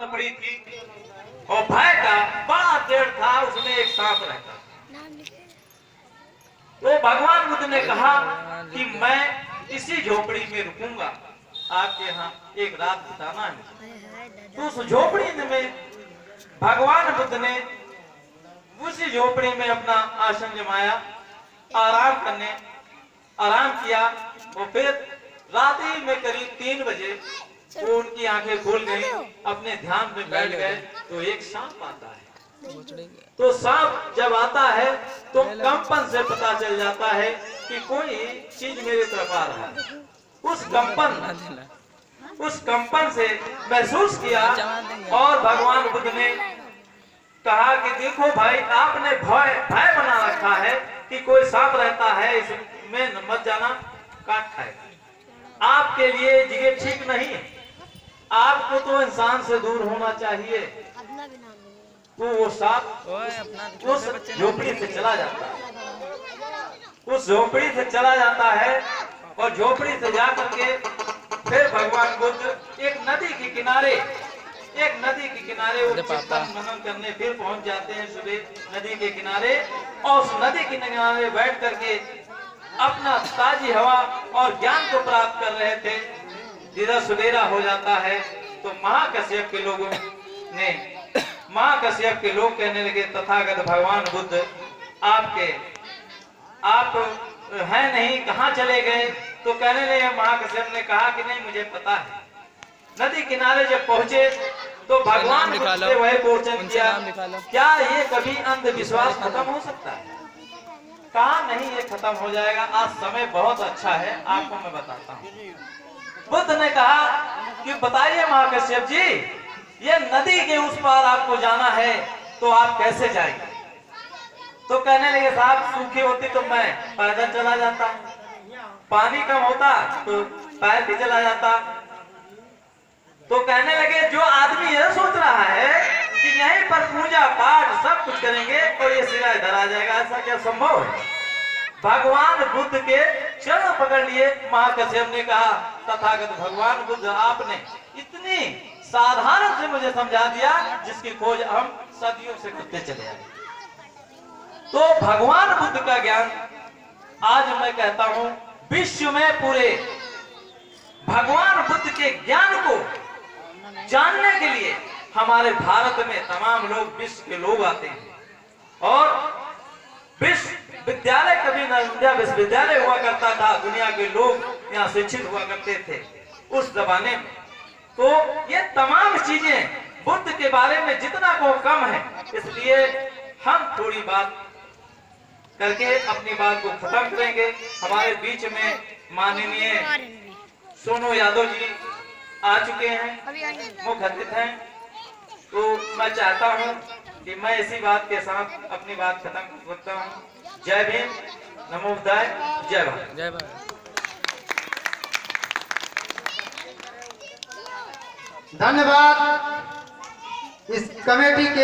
पड़ी थी और भय का बड़ा पेड़ था, उसमें एक सांप रहता। तो भगवान बुद्ध ने कहा कि मैं इसी झोपड़ी में रुकूंगा, आपके यहाँ एक रात बिताना है। तो उस झोपड़ी में भगवान बुद्ध ने उसी झोपड़ी में अपना आसन जमाया, आराम किया। वो फिर रात ही में करीब 3 बजे वो उनकी आंखें खुल गई, अपने ध्यान में बैठ गए। तो एक सांप आता है। तो सांप जब आता है तो कंपन से पता चल जाता है कि कोई चीज मेरी तरफ आ रहा है। उस कंपन से महसूस किया और भगवान बुद्ध ने कहा कि देखो भाई, आपने भय बना रखा है कि कोई सांप रहता है, इसमें मत जाना, काट खाएगा। आपके लिए ये ठीक नहीं है, आपको तो इंसान से दूर होना चाहिए। तो वो सांप उस झोपड़ी से चला जाता है, उस झोपड़ी से चला जाता है और झोपड़ी से जाकर के फिर भगवान बुद्ध एक नदी के किनारे वो चिंतन मनन करने फिर पहुंच जाते हैं। सुबह नदी के किनारे, और उस नदी के किनारे बैठ करके अपना ताजी हवा और ज्ञान को प्राप्त कर रहे थे। जिधर सवेरा हो जाता है तो महाकश्यप के लोग कहने लगे, तथागत भगवान बुद्ध आप हैं नहीं, कहाँ चले गए? तो कहने लगे, महाकश्यप ने कहा कि नहीं, मुझे पता है। नदी किनारे जब पहुंचे तो भगवान बुद्ध से वही क्वेश्चन किया, क्या ये कभी अंधविश्वास खत्म हो सकता है? कहा नहीं, ये खत्म हो जाएगा, आज समय बहुत अच्छा है, आपको मैं बताता हूँ। बुद्ध ने कहा कि बताइए महाकश्यप जी, ये नदी के उस पार आपको जाना है तो आप कैसे जाएंगे? तो कहने लगे, साहब सूखी होती तो मैं पैदल चला जाता, पानी कम होता तो पैर भी चला जाता। तो कहने लगे, जो आदमी यह सोच रहा है कि यहीं पर पूजा पाठ सब कुछ करेंगे और ये सिरा इधर आ जाएगा, ऐसा क्या संभव है? भगवान बुद्ध के चरण पकड़ लिए। महाकश्यप ने कहा, तथागत भगवान बुद्ध, आपने इतनी साधारण से मुझे समझा दिया जिसकी खोज हम सदियों से करते चले आए। तो भगवान बुद्ध का ज्ञान आज मैं कहता हूं विश्व में पूरे भगवान बुद्ध के ज्ञान को जानने के लिए हमारे भारत में तमाम लोग, विश्व के लोग आते हैं। और विश्वविद्यालय, कभी नर्मदा विश्वविद्यालय हुआ करता था, दुनिया के लोग यहाँ शिक्षित हुआ करते थे उस जमाने में। तो ये तमाम चीजें बुद्ध के बारे में जितना को कम है, इसलिए हम थोड़ी बात करके अपनी बात को खत्म करेंगे। हमारे बीच में माननीय सोनू यादव जी आ चुके हैं, मुख्य अतिथि हैं। तो मैं चाहता हूं कि मैं इसी बात के साथ अपनी बात खत्म करता हूं। जय भीम, नमो बुद्धाय, जय भारत। जय भारत। धन्यवाद इस कमेटी के